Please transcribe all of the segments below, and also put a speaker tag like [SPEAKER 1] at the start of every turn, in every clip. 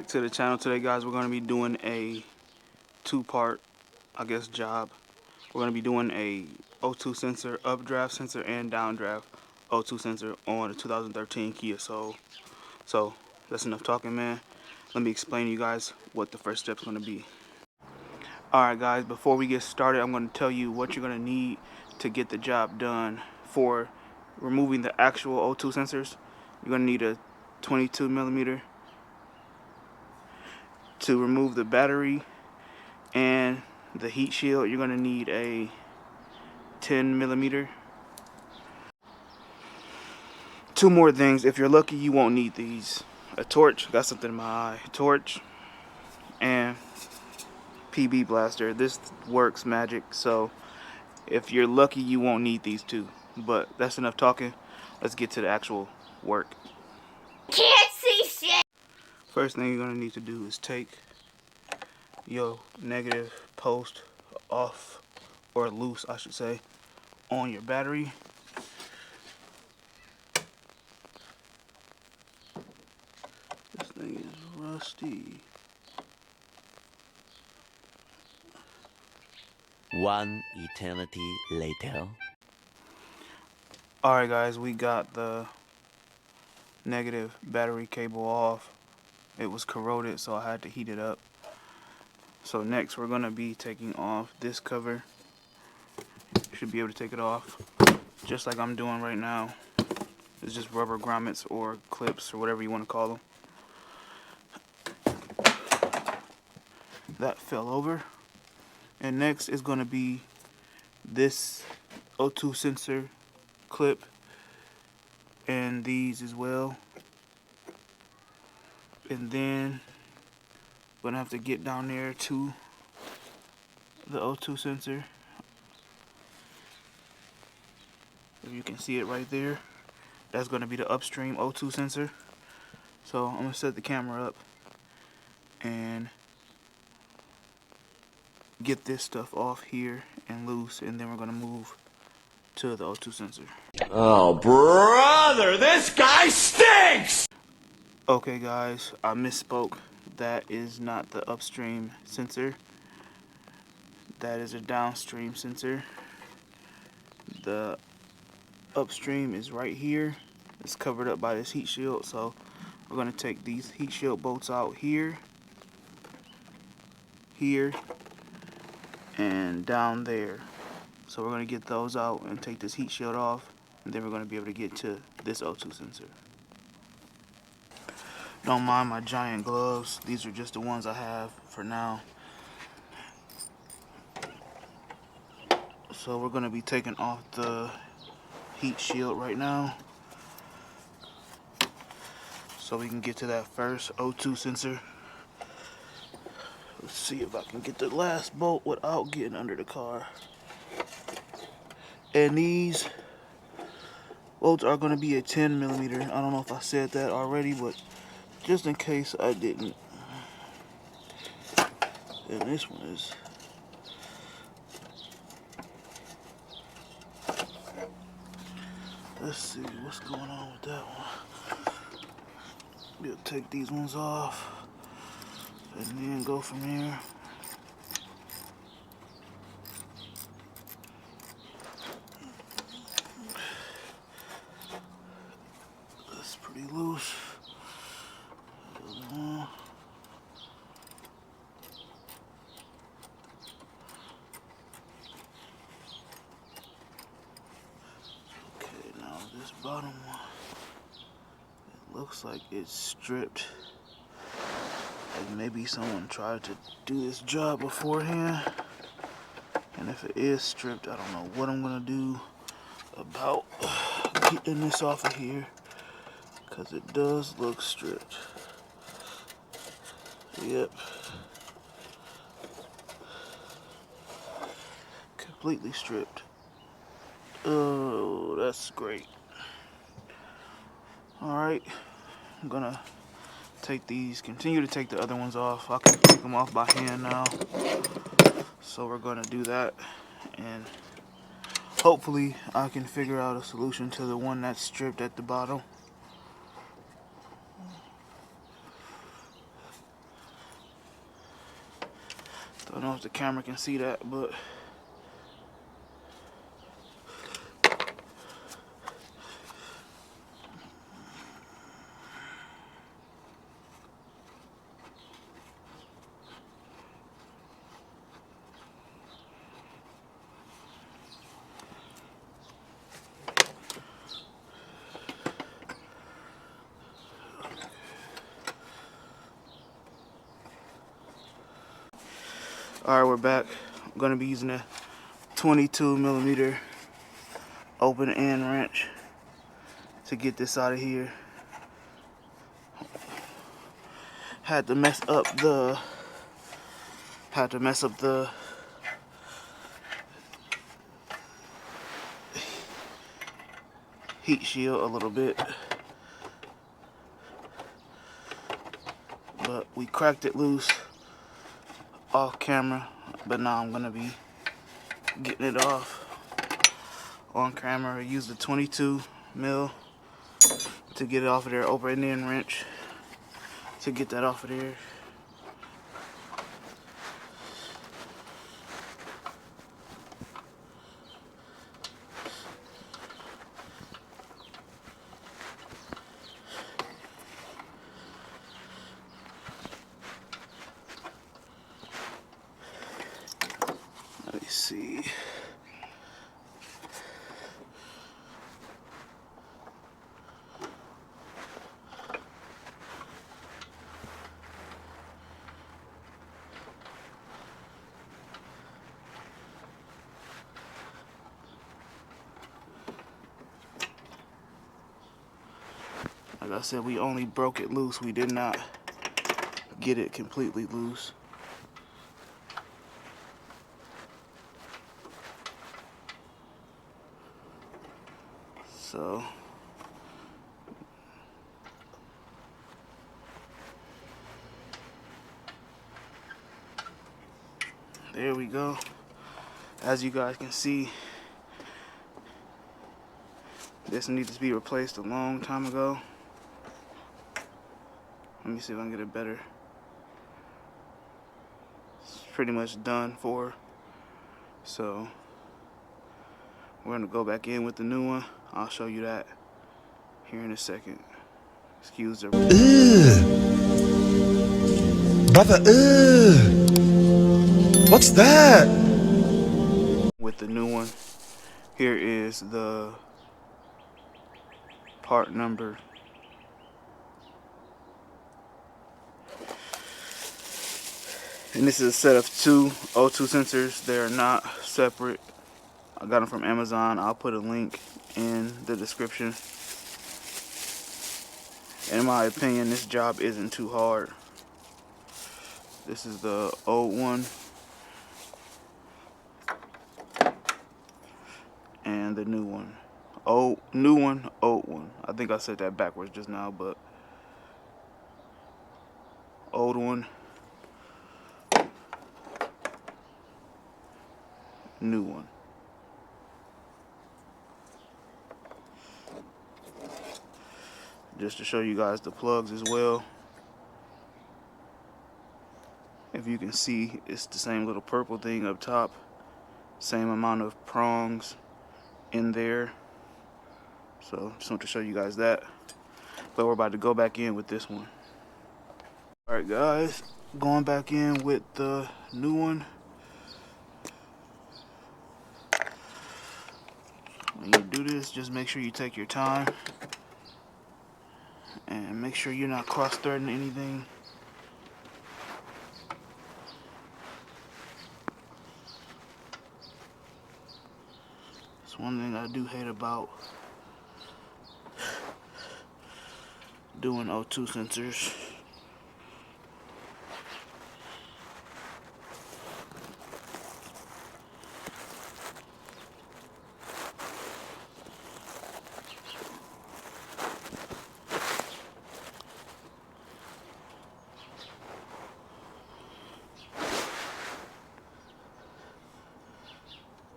[SPEAKER 1] back to the channel. Today, guys, we're going to be doing a two-part, I guess, job. We're going to be doing a O2 sensor, updraft sensor, and downdraft O2 sensor on a 2013 Kia Soul. So that's enough talking, man. Let me explain to you guys what the first step's going to be. Alright, guys, before we get started, I'm going to tell you what you're going to need to get the job done. For removing the actual O2 sensors, you're going to need a 22mm. To remove the battery and the heat shield, you're going to need a 10mm. Two more things. If you're lucky, you won't need these. A torch. Got something in my eye. Torch and PB blaster. This works magic. So if you're lucky, you won't need these two. But that's enough talking. Let's get to the actual work.
[SPEAKER 2] Can't see shit.
[SPEAKER 1] First thing you're going to need to do is take your negative post off, or loose I should say, on your battery. This thing is rusty.
[SPEAKER 3] One eternity later.
[SPEAKER 1] Alright, guys, we got the negative battery cable off. It was corroded, so I had to heat it up. So next we're going to be taking off this cover. You should be able to take it off just like I'm doing right now. It's just rubber grommets or clips or whatever you want to call them. That fell over. And next is going to be this O2 sensor clip and these as well. And then I'm gonna have to get down there to the O2 sensor. If you can see it right there, that's gonna be the Upstream O2 sensor. So I'm gonna set the camera up and get this stuff off here and loose, and then we're gonna move to the O2 sensor.
[SPEAKER 4] Oh, brother, this guy stinks!
[SPEAKER 1] Okay, guys, I misspoke. That is not the Upstream sensor. That is a Downstream sensor. The Upstream is right here. It's covered up by this heat shield, so we're going to take these heat shield bolts out here, here, and down there. So we're going to get those out and take this heat shield off, and then we're going to be able to get to this O2 sensor. Don't mind my giant gloves. These are just the ones I have for now. So we're going to be taking off the heat shield right now, so we can get to that first O2 sensor. Let's see if I can get the last bolt without getting under the car. And these bolts are going to be a 10mm. I don't know if I said that already, but just in case I didn't. And this one is let's see what's going on with that one. We'll take these ones off and then go from there. That's pretty loose. This bottom one, it looks like it's stripped. Like maybe someone tried to do this job beforehand. And if it is stripped, I don't know what I'm gonna do about getting this off of here, because it does look stripped. Yep. Completely stripped. Oh, that's great. Alright, I'm gonna take these, continue to take the other ones off. I can take them off by hand now. So we're gonna do that, and hopefully I can figure out a solution to the one that's stripped at the bottom. Don't know if the camera can see that, but alright, we're back. I'm gonna be using a 22mm open end wrench to get this out of here. Had to mess up the heat shield a little bit, but we cracked it loose off camera. But now I'm gonna be getting it off on camera. Use the 22mm to get it off of there, open end wrench to get that off of there. Let me see. Like I said, we only broke it loose. We did not get it completely loose. So there we go. As you guys can see, this needs to be replaced a long time ago. Let me see if I can get it better. It's pretty much done for. So we're gonna go back in with the new one. I'll show you that here in a second. Excuse the
[SPEAKER 5] Brother, what's that?
[SPEAKER 1] with the new one. Here is the part number. And this is a set of two O2 sensors. They're not separate. I got them from Amazon. I'll put a link in the description. In my opinion, this job isn't too hard. This is the old one and the new one. New one, old one. I think I said that backwards just now, but old one, new one. Just to show you guys the plugs as well. If you can see, it's the same little purple thing up top. Same amount of prongs in there. So just want to show you guys that. But we're about to go back in with this one. Alright guys, going back in with the new one. When you do this, just make sure you take your time. And make sure you're not cross-threading anything. It's one thing I do hate about doing O2 sensors.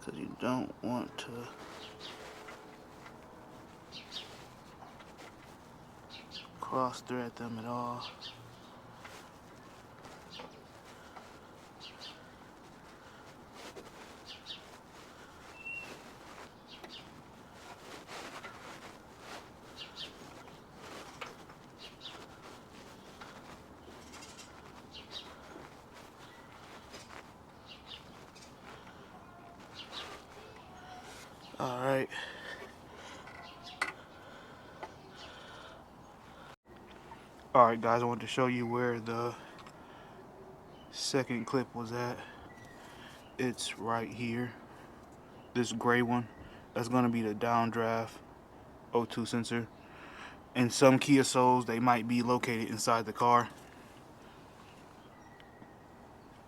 [SPEAKER 1] Because you don't want to cross thread them at all. Alright. Alright guys, I want to show you where the second clip was at. It's right here. This gray one. That's going to be the downdraft O2 sensor. In some Kia Souls, they might be located inside the car.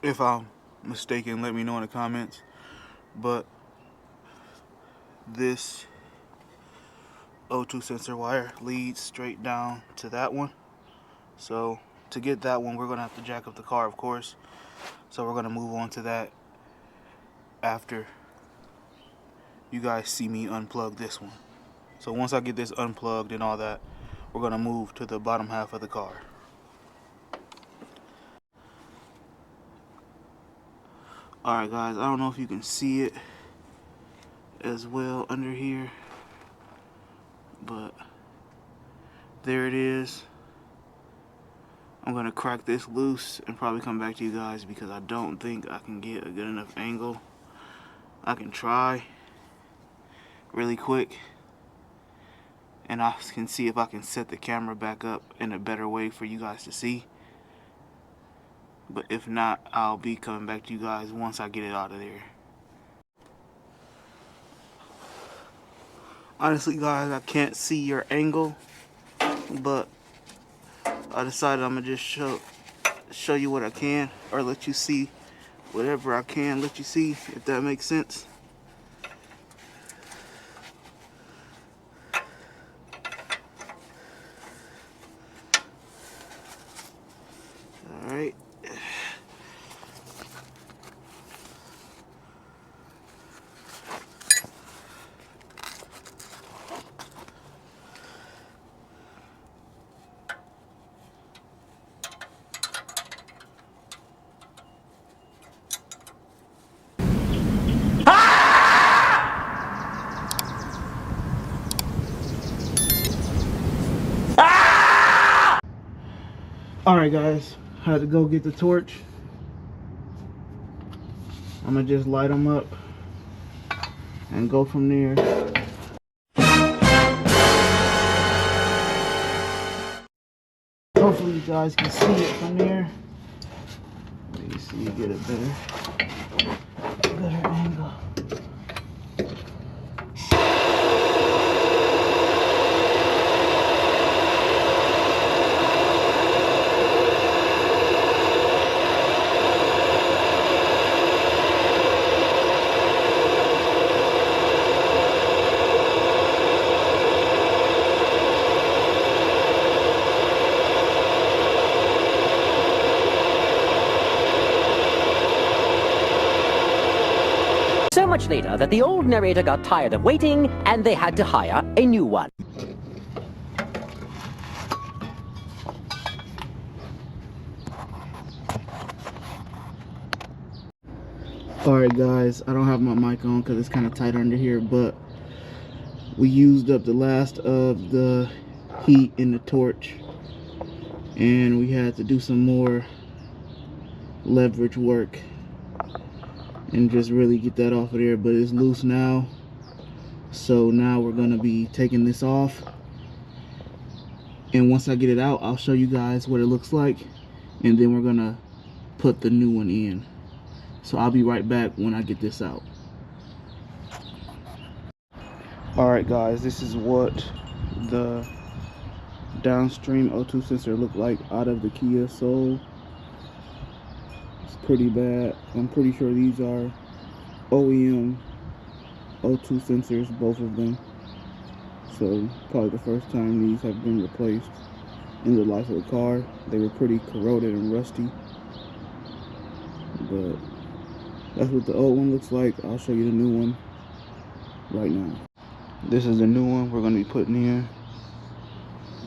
[SPEAKER 1] If I'm mistaken, let me know in the comments. But this O2 sensor wire leads straight down to that one. So to get that one, we're going to have to jack up the car, of course. So we're going to move on to that after you guys see me unplug this one. So once I get this unplugged and all that, we're going to move to the bottom half of the car. Alright guys, I don't know if you can see it as well under here, but there it is. I'm going to crack this loose and probably come back to you guys because I don't think I can get a good enough angle. I can try really quick and I can see if I can set the camera back up in a better way for you guys to see. But if not, I'll be coming back to you guys once I get it out of there. Honestly guys, I can't see your angle, but I decided I'm gonna just show you what I can, or let you see whatever I can let you see, if that makes sense. Alright. Alright guys, I had to go get the torch. I'm gonna just light them up and go from there. Hopefully you guys can see it from there. Let me see you get a better angle.
[SPEAKER 6] So much later that the old narrator got tired of waiting and they had to hire a new one.
[SPEAKER 1] Alright guys, I don't have my mic on because it's kind of tight under here, but we used up the last of the heat in the torch and we had to do some more leverage work and just really get that off of there, but it's loose now. So now we're gonna be taking this off, and once I get it out, I'll show you guys what it looks like, and then we're gonna put the new one in. So I'll be right back when I get this out. Alright guys, this is what the downstream O2 sensor looked like out of the Kia Soul. Pretty bad. I'm pretty sure these are OEM O2 sensors, both of them. So probably the first time these have been replaced in the life of the car. They were pretty corroded and rusty, but that's what the old one looks like. I'll show you the new one right now. This is the new one we're going to be putting in.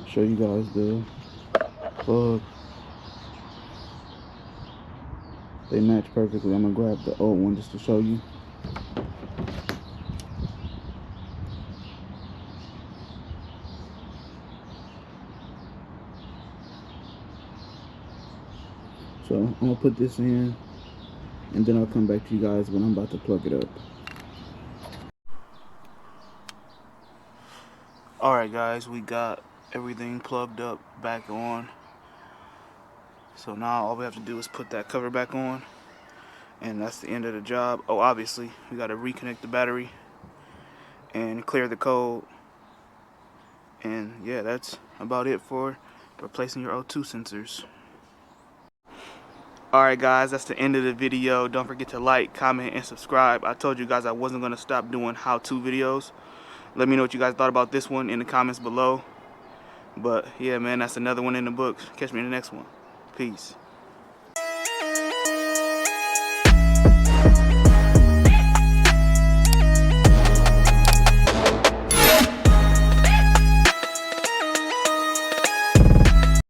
[SPEAKER 1] Show you guys the plug. They match perfectly. I'm gonna grab the old one just to show you. So I'm gonna put this in and then I'll come back to you guys when I'm about to plug it up. Alright guys, we got everything plugged up back on. So now all we have to do is put that cover back on, and that's the end of the job. Oh, obviously we got to reconnect the battery and clear the code. And yeah, that's about it for replacing your O2 sensors. Alright guys, that's the end of the video. Don't forget to like, comment, and subscribe. I told you guys I wasn't going to stop doing how-to videos. Let me know what you guys thought about this one in the comments below. But yeah, man, that's another one in the books. Catch me in the next one. Peace.